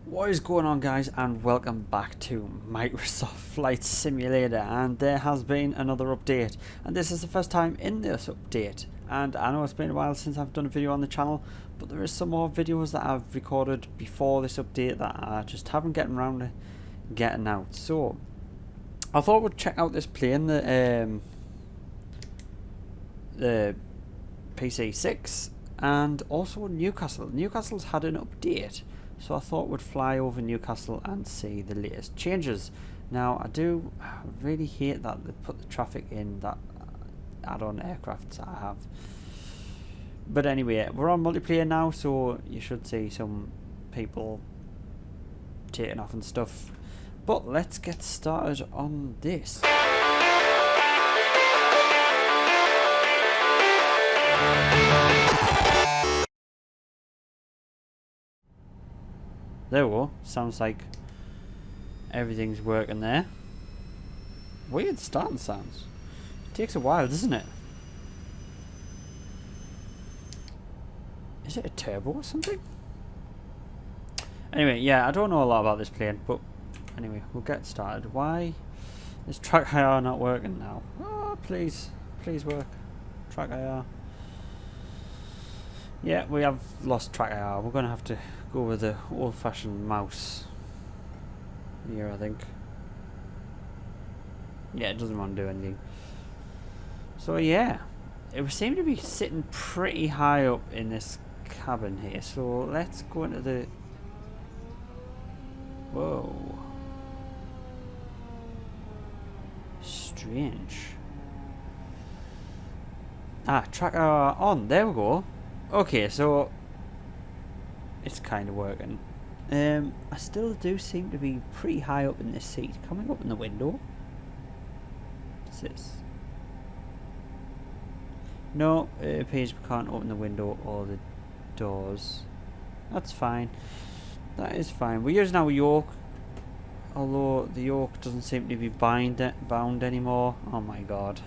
What is going on, guys, and welcome back to Microsoft Flight Simulator. And there has been another update, and this is the first time in this update. And I know it's been a while since I've done a video on the channel, but there is some more videos that I've recorded before this update that I just haven't gotten around to getting out. So I thought we'd check out this plane, the PC6, and also Newcastle. Newcastle's had an update, so I thought we'd fly over Newcastle and see the latest changes. Now, I do really hate that they put the traffic in that add-on aircrafts I have. But anyway, we're on multiplayer now, so you should see some people taking off and stuff. But let's get started on this. There we go. Sounds like everything's working there. Weird starting sounds. It takes a while, doesn't it? Is it a turbo or something? Anyway, yeah, I don't know a lot about this plane, but anyway, we'll get started. Why is track IR not working now? Oh, please. Please work. Track IR. Yeah, we have lost track IR. We're going to have to go with the old-fashioned mouse here, I think. Yeah, it doesn't want to do anything. So yeah, it seemed to be sitting pretty high up in this cabin here. So let's go into the... Whoa. Strange. Ah, track IR on. There we go. Okay, so it's kind of working. I still do seem to be pretty high up in this seat. Coming up in the window. What's this? No, it appears we can't open the window or the doors. That's fine. That is fine. We're using our yoke, although the yoke doesn't seem to be bound anymore. Oh my god.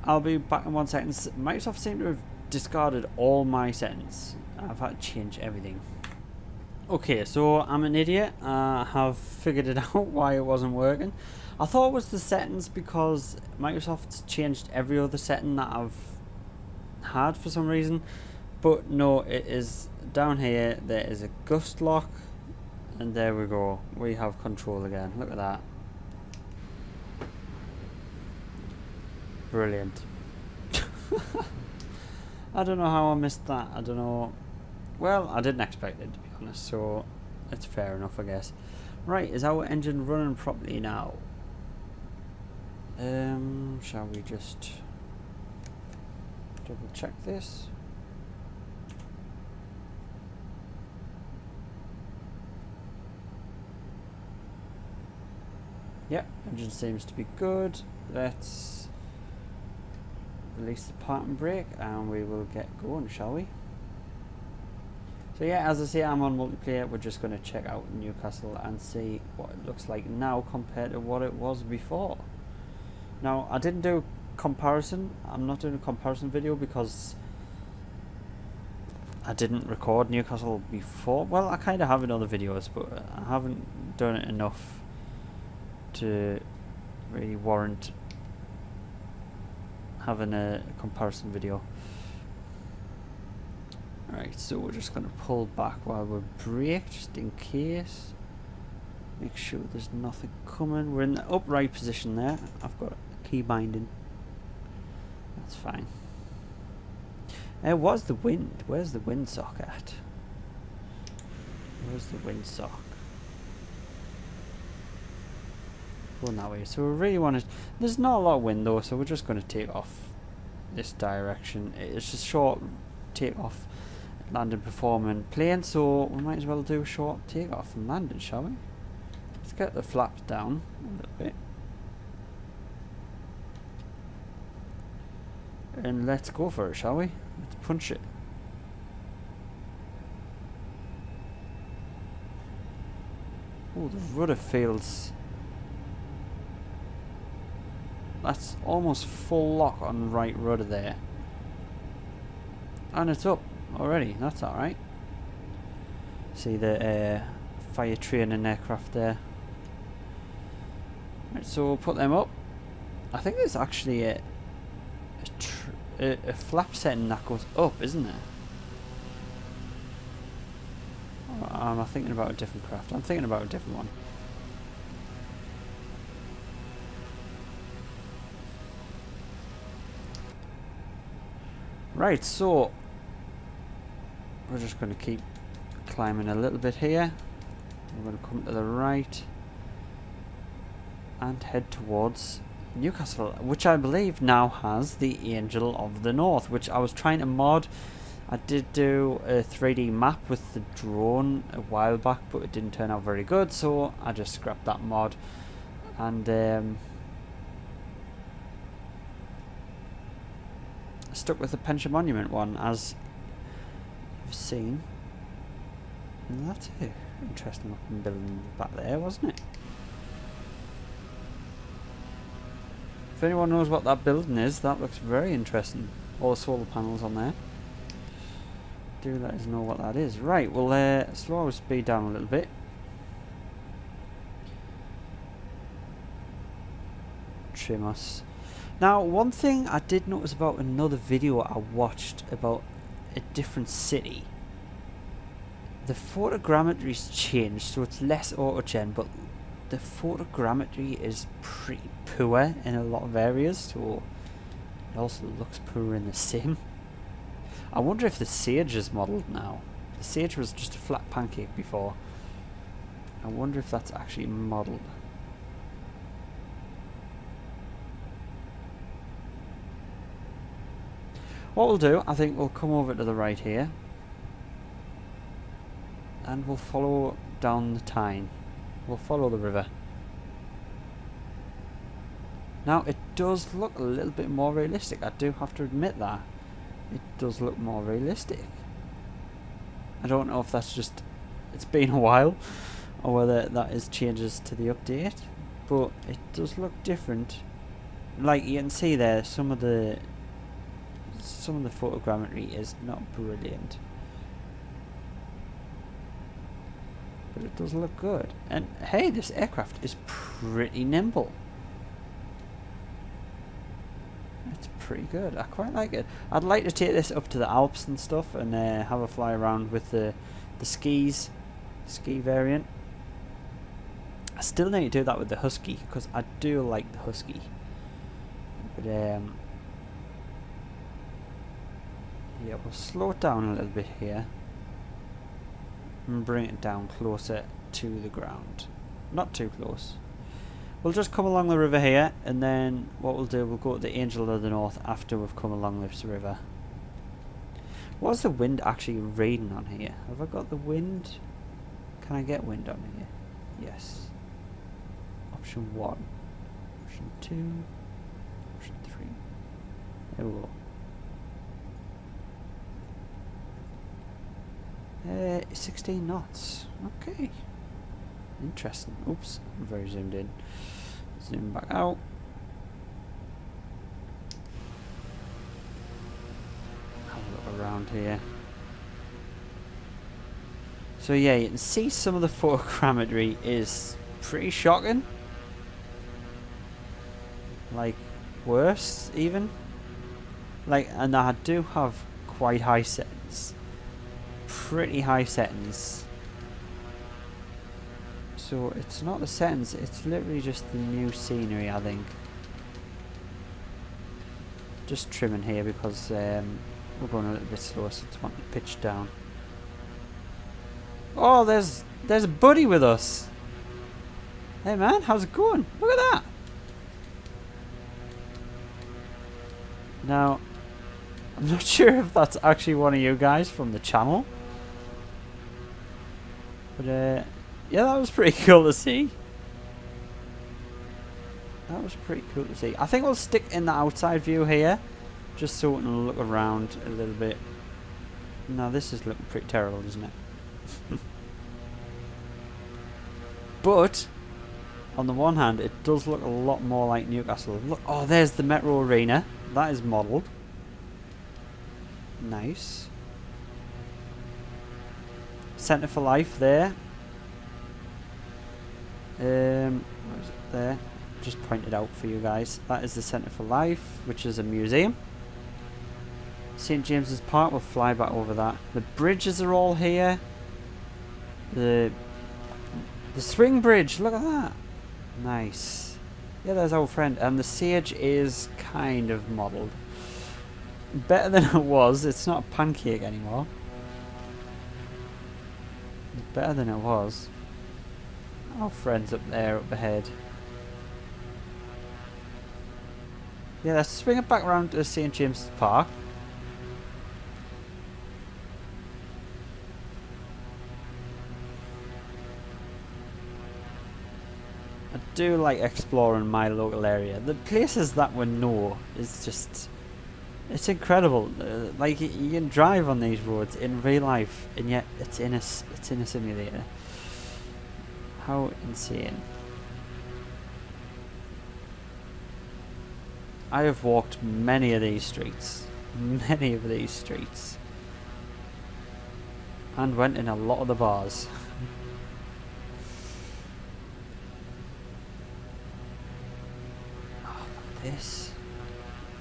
I'll be back in 1 second. Microsoft seem to have discarded all my settings. I've had to change everything. Okay, so I'm an idiot. I have figured it out why it wasn't working. I thought it was the settings because Microsoft's changed every other setting that I've had for some reason. But no, it is down here. There is a gust lock. And there we go. We have control again. Look at that. Brilliant. I don't know how I missed that. I don't know. Well, I didn't expect it, to be honest, so it's fair enough, I guess. Right, is our engine running properly now? Shall we just double check this? Yep, engine seems to be good. Let's release the parking brake and we will get going, shall we? So yeah, as I say, I'm on multiplayer. We're just going to check out Newcastle and see what it looks like now compared to what it was before. Now, I didn't do a comparison. I'm not doing a comparison video because I didn't record Newcastle before. Well, I kind of have in other videos, but I haven't done it enough to really warrant having a comparison video. Right, so we're just going to pull back while we brake, just in case. Make sure there's nothing coming. We're in the upright position there. I've got a key binding. That's fine. What's the wind? Where's the windsock at? Where's the windsock? Going that way. So we really want to... There's not a lot of wind though, so we're just going to take off this direction. It's just short takeoff, landing, performing plane, so we might as well do a short takeoff and landing, shall we? Let's get the flaps down a little bit. And let's go for it, shall we? Let's punch it. Oh, the rudder feels... That's almost full lock on right rudder there. And it's up already, that's alright. See the fire training aircraft there. Right, so we'll put them up. I think there's actually a flap setting that goes up, isn't there? Or am I thinking about a different craft? I'm thinking about a different one. Right, so we're just going to keep climbing a little bit here. We're going to come to the right and head towards Newcastle, which I believe now has the Angel of the North, which I was trying to mod. I did do a 3D map with the drone a while back, but it didn't turn out very good, so I just scrapped that mod and stuck with the Pension Monument one, as you've seen. And that's an interesting looking building back there, wasn't it? If anyone knows what that building is, that looks very interesting. All the solar panels on there. Do let us know what that is. Right, we'll slow our speed down a little bit. Trim us. Now, one thing I did notice about another video I watched about a different city. The photogrammetry's changed, so it's less autogen, but the photogrammetry is pretty poor in a lot of areas, so it also looks poor in the sim. I wonder if the Sage is modelled now. The Sage was just a flat pancake before. I wonder if that's actually modelled. What we'll do, I think we'll come over to the right here and we'll follow down the Tyne. We'll follow the river. Now it does look a little bit more realistic, I do have to admit that. It does look more realistic. I don't know if that's just, it's been a while, or whether that is changes to the update, but it does look different. Like you can see there, some of the photogrammetry is not brilliant, but it does look good. And hey, this aircraft is pretty nimble. It's pretty good. I quite like it. I'd like to take this up to the Alps and stuff and have a fly around with the ski variant. I still need to do that with the Husky because I do like the Husky. But yeah, we'll slow it down a little bit here and bring it down closer to the ground. Not too close. We'll just come along the river here, and then what we'll do, we'll go to the Angel of the North after we've come along this river. What's the wind actually reading on here? Have I got the wind? Can I get wind on here? Yes. Option 1. Option 2. Option 3. There we go. 16 knots. Okay. Interesting. Oops, I'm very zoomed in. Zoom back out. Have a look around here. So yeah, you can see some of the photogrammetry is pretty shocking. Like, worse even. Like, and I do have quite high settings. Pretty high settings. So it's not the settings, it's literally just the new scenery, I think. Just trimming here because we're going a little bit slow, so it's wanting to pitch down. Oh, there's a buddy with us. Hey man, how's it going? Look at that. Now, I'm not sure if that's actually one of you guys from the channel. But yeah, that was pretty cool to see. That was pretty cool to see. I think we'll stick in the outside view here, just so we can look around a little bit. Now this is looking pretty terrible, isn't it? But on the one hand, it does look a lot more like Newcastle. Look, oh, there's the Metro Arena. That is modelled. Nice. Centre for Life there. Where is it there? Just pointed out for you guys. That is the Centre for Life, which is a museum. St James's Park, we'll fly back over that. The bridges are all here. The swing bridge, look at that. Nice. Yeah, there's our friend. And the sage is kind of modelled. Better than it was. It's not a pancake anymore. It's better than it was. Our friend's up there, up ahead. Yeah, let's swing it back around to St James's Park. I do like exploring my local area. The places that we know is just, it's incredible. Like you can drive on these roads in real life, and yet it's in a simulator. How insane! I have walked many of these streets, and went in a lot of the bars. This.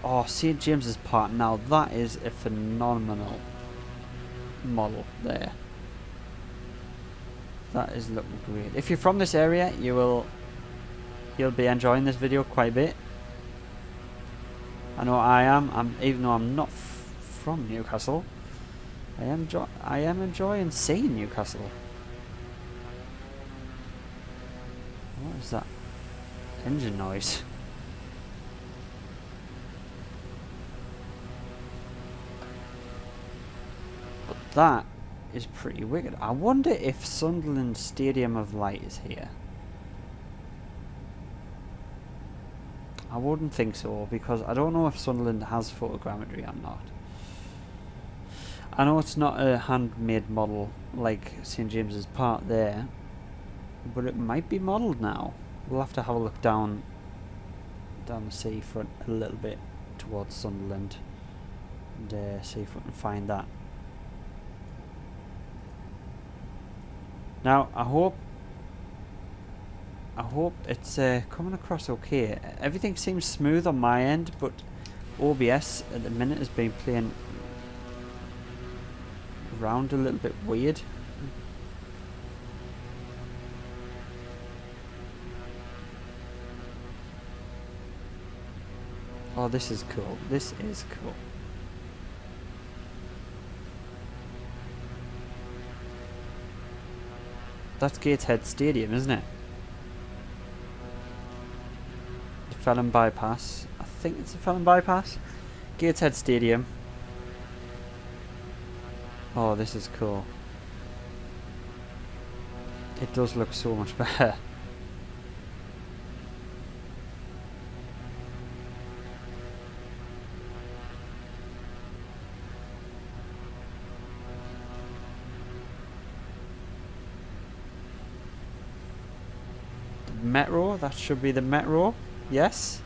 Oh, St James's Park. Now that is a phenomenal model there. That is looking great. If you're from this area, you'll be enjoying this video quite a bit. I know I am. Even though I'm not from Newcastle, I am enjoying seeing Newcastle. What is that engine noise? That is pretty wicked. I wonder if Sunderland Stadium of Light is here. I wouldn't think so, because I don't know if Sunderland has photogrammetry or not. I know it's not a handmade model like St James's Park there, but it might be modelled now. We'll have to have a look down the seafront a little bit towards Sunderland and see if we can find that. Now, I hope it's coming across okay. Everything seems smooth on my end, but OBS at the minute has been playing around a little bit weird. Oh, this is cool. This is cool. That's Gateshead Stadium, isn't it? The Felon Bypass. I think it's the Felon Bypass. Gateshead Stadium. Oh, this is cool. It does look so much better. Metro, that should be the Metro. Yes,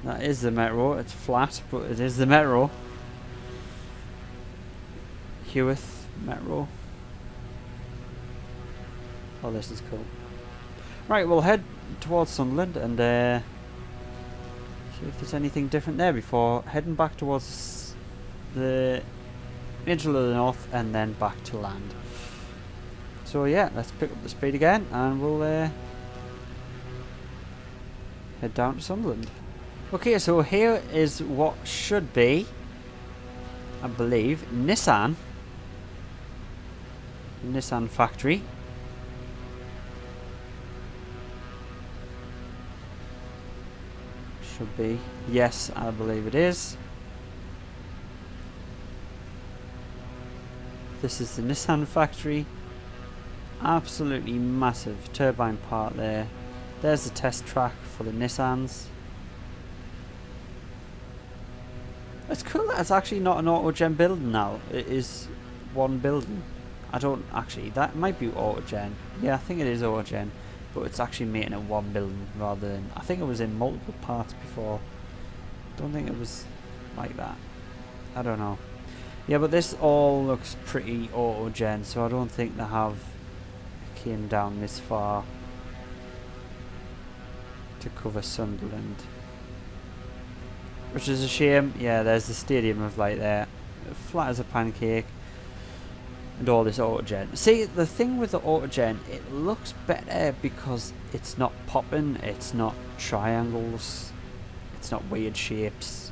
that is the Metro. It's flat, but it is the Metro. Hewitt Metro. Oh, this is cool. Right, we'll head towards Sunderland and see if there's anything different there before heading back towards the Angel of the North and then back to land. So yeah, let's pick up the speed again and we'll head down to Sunderland. Okay, so here is what should be, I believe, Nissan factory. Should be. Yes, I believe it is. This is the Nissan factory. Absolutely massive turbine part there. There's the test track for the Nissans. It's cool that it's actually not an autogen building now. It is one building. I don't actually, that might be autogen. Yeah, I think it is autogen, but it's actually making it one building rather than, I think it was in multiple parts before. Don't think it was like that. I don't know. Yeah, but this all looks pretty auto-gen, so I don't think they have came down this far to cover Sunderland. Which is a shame. Yeah, there's the Stadium of Light there. Flat as a pancake. And all this auto-gen. See, the thing with the auto-gen, it looks better because it's not popping, it's not triangles, it's not weird shapes.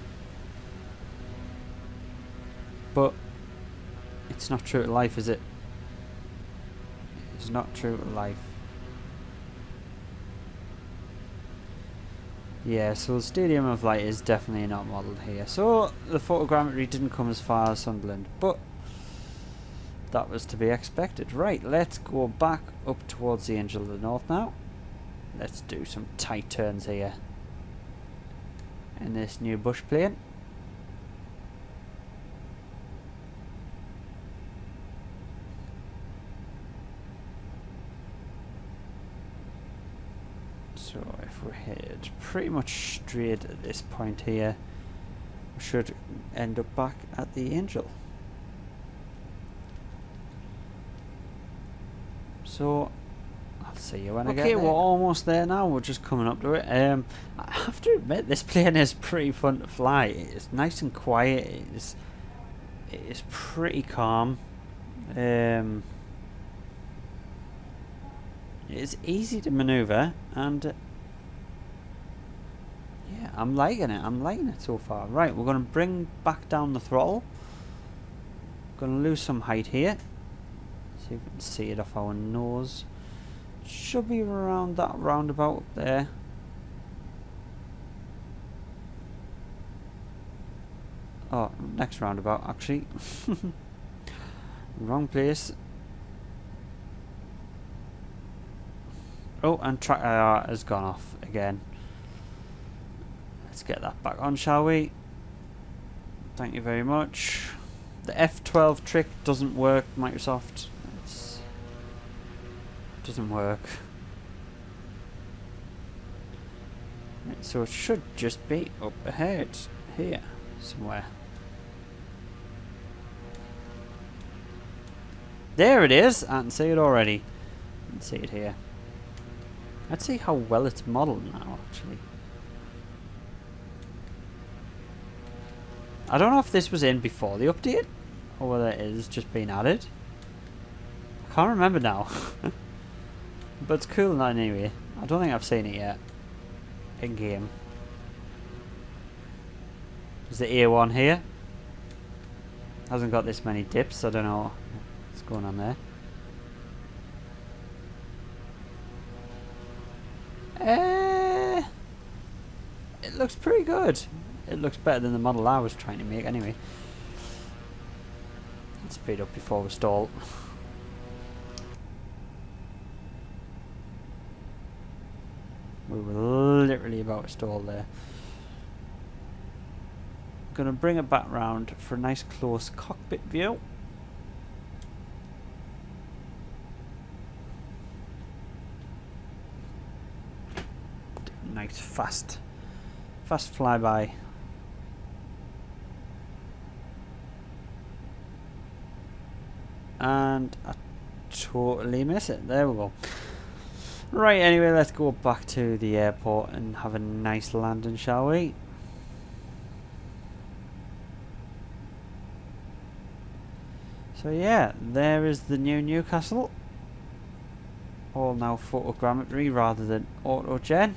But it's not true to life, is it? It's not true to life. Yeah, so the Stadium of Light is definitely not modelled here. So the photogrammetry didn't come as far as Sunderland, but that was to be expected. Right, let's go back up towards the Angel of the North now. Let's do some tight turns here in this new bush plane. So if we head pretty much straight at this point here, we should end up back at the Angel. So I'll see you when I get there. Okay, we're almost there now. We're just coming up to it. I have to admit, this plane is pretty fun to fly. It's nice and quiet. It's pretty calm. It's easy to maneuver, and yeah, I'm liking it. I'm liking it so far. Right, we're going to bring back down the throttle. Going to lose some height here. See if we can see it off our nose. Should be around that roundabout up there. Oh, next roundabout actually. Wrong place. Oh, and track IR has gone off again. Let's get that back on, shall we? Thank you very much. The F12 trick doesn't work, Microsoft. It doesn't work. Right, so it should just be up ahead, here, somewhere. There it is! I can see it already. I can see it here. Let's see how well it's modelled now, actually. I don't know if this was in before the update, or whether it is just been added. I can't remember now. But it's cool now anyway. I don't think I've seen it yet. In game. There's the A1 here. Hasn't got this many dips, I don't know what's going on there. It looks pretty good. It looks better than the model I was trying to make anyway. Let's speed up before we stall. We were literally about to stall there. I'm going to bring it back round for a nice close cockpit view. Nice fast flyby. And I totally miss it. There we go. Right, anyway, let's go back to the airport and have a nice landing, shall we? So yeah, there is the new Newcastle. All now photogrammetry rather than auto-gen.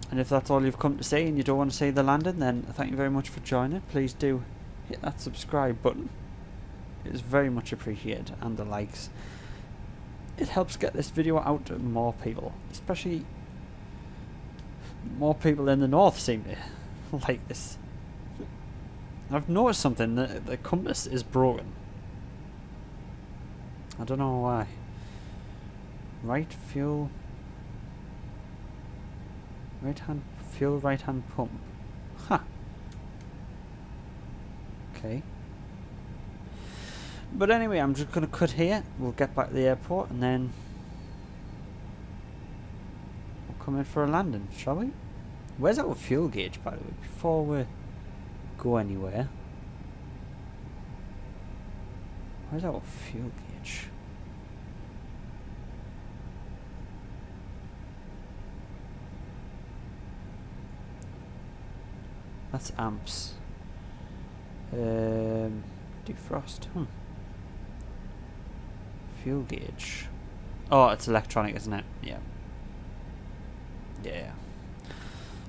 And if that's all you've come to see and you don't want to see the landing, then thank you very much for joining. Please do hit that subscribe button. It is very much appreciated, and the likes. It helps get this video out to more people, especially more people in the north seem to like this. I've noticed something, the compass is broken. I don't know why. Right fuel. Right hand fuel, right hand pump. Ha. Okay. But anyway, I'm just gonna cut here. We'll get back to the airport and then we'll come in for a landing, shall we? Where's our fuel gauge, by the way, before we go anywhere? Where's our fuel gauge? That's amps. Defrost. Fuel gauge. Oh, it's electronic, isn't it? Yeah. Yeah.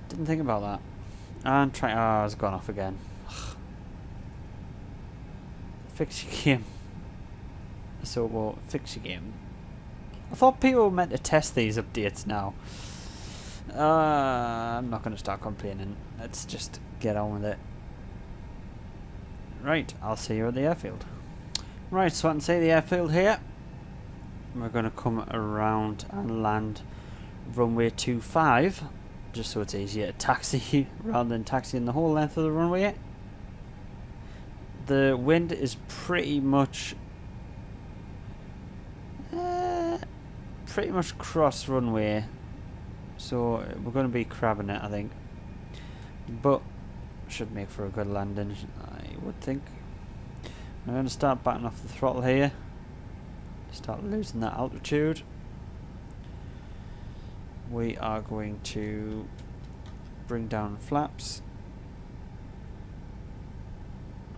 Didn't think about that. And try. Ah, it's gone off again. Fix your game. So we'll fix your game. I thought people were meant to test these updates now. I'm not going to start complaining. Let's just get on with it. Right, I'll see you at the airfield. Right, so I can see the airfield here. We're going to come around and land runway 25, just so it's easier to taxi rather than taxiing the whole length of the runway. The wind is pretty much cross runway, so we're going to be crabbing it, I think, but should make for a good landing, I would think. I'm going to start backing off the throttle here, start losing that altitude. We are going to bring down flaps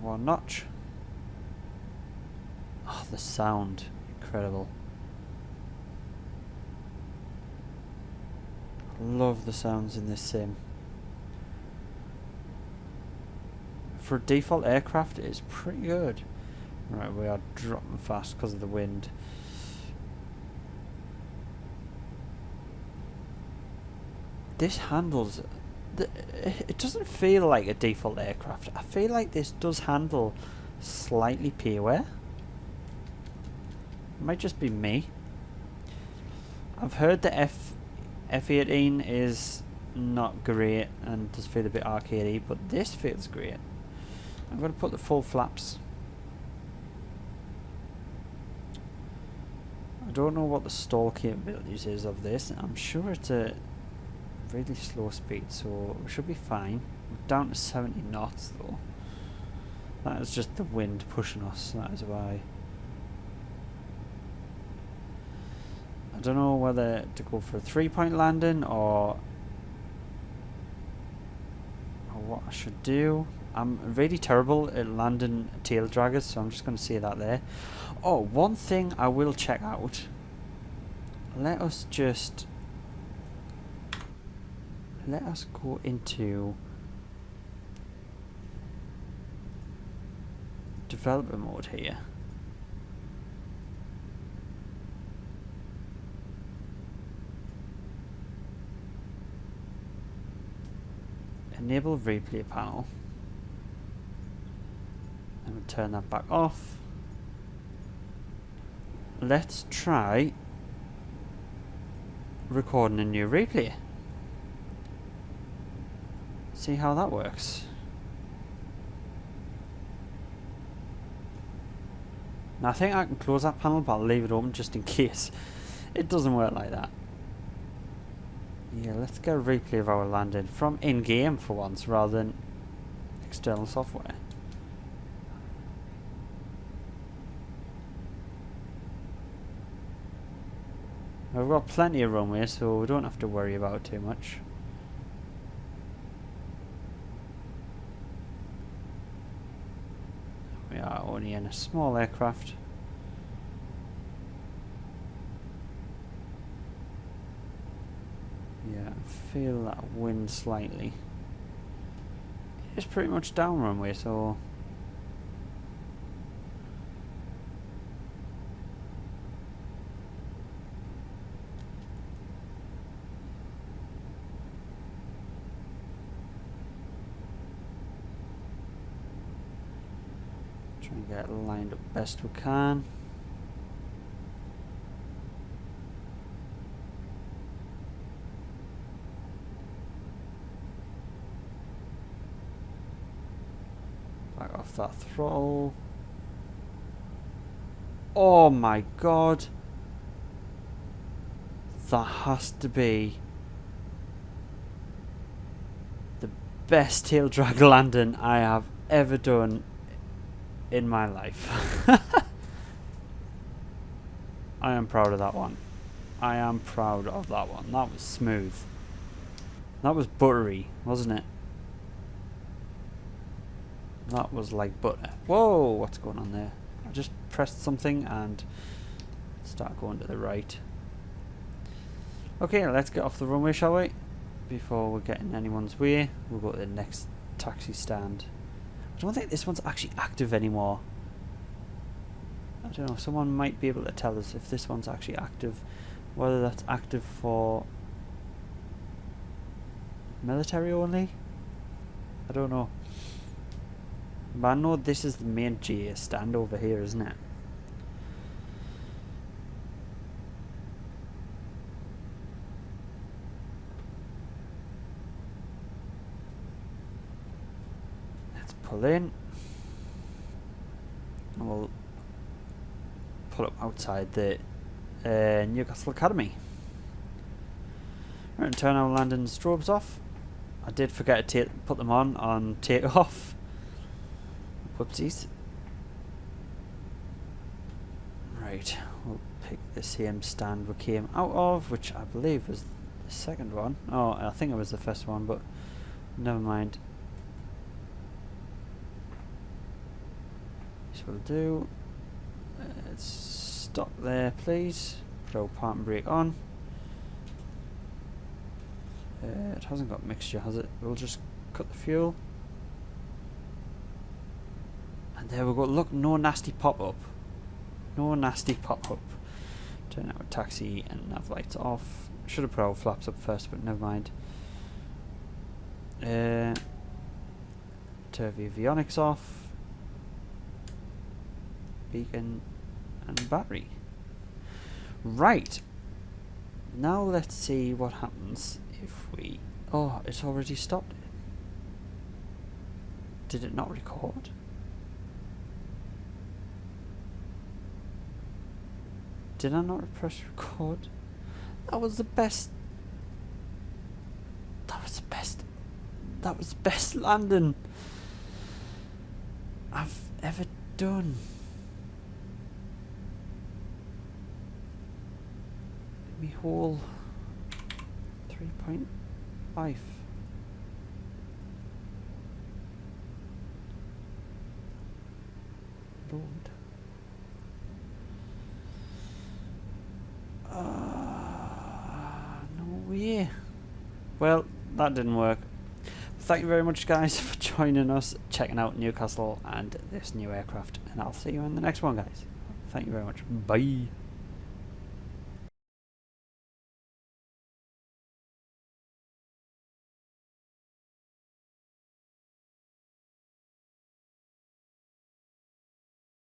1 notch. Oh, the sound, incredible. Love the sounds in this sim. For a default aircraft, it is pretty good. Right, we are dropping fast because of the wind. This handles... it doesn't feel like a default aircraft. I feel like this does handle slightly POA. It might just be me. I've heard the F-18 is not great and does feel a bit arcadey, but this feels great. I'm going to put the full flaps. I don't know what the stall capabilities is of this. I'm sure it's a really slow speed, so we should be fine. We're down to 70 knots though. That is just the wind pushing us, that is why. I don't know whether to go for a 3-point landing or what I should do. I'm really terrible at landing tail draggers, so I'm just going to say that there. Oh, one thing I will check out. Let us go into developer mode here. Enable replay panel. And we'll turn that back off. Let's try recording a new replay. See how that works. Now I think I can close that panel, but I'll leave it open just in case it doesn't work like that. Yeah, let's get a replay of our landing from in-game for once rather than external software. We've got plenty of runway, so we don't have to worry about it too much. We are only in a small aircraft. Yeah, I feel that wind slightly. It's pretty much down runway, so try and get it lined up best we can. Back off that throttle. Oh my god. That has to be best tail drag landing I have ever done in my life. I am proud of that one. I am proud of that one. That was smooth. That was buttery, wasn't it? That was like butter. Whoa, what's going on there? I just pressed something and start going to the right. Okay, let's get off the runway, shall we? Before we get in anyone's way, we'll go to the next taxi stand. I don't think this one's actually active anymore. I don't know, someone might be able to tell us if this one's actually active, whether that's active for military only. I don't know. But I know this is the main GA stand over here, isn't it? Let's pull in. And we'll pull up outside the Newcastle Academy. We're going to turn our landing strobes off. I did forget to put them on takeoff. Whoopsies. Right, we'll pick the same stand we came out of, which I believe was the second one. Oh, I think it was the first one, but never mind. This will do. Let's stop there, please. Put our parking brake on. It hasn't got mixture, has it? We'll just cut the fuel. And there we go. Look, no nasty pop-up. No nasty pop-up. Turn our taxi and nav lights off. Should have put our flaps up first, but never mind. Turn the avionics off. Beacon and battery. Right. Now let's see what happens if we... Oh, it's already stopped. Did it not record? Did I not press record? That was the best. That was the best. That was the best landing I've ever done. Me whole 3.5. Load. No way. Well, that didn't work. Thank you very much, guys, for joining us, checking out Newcastle and this new aircraft, and I'll see you in the next one, guys. Thank you very much. Bye.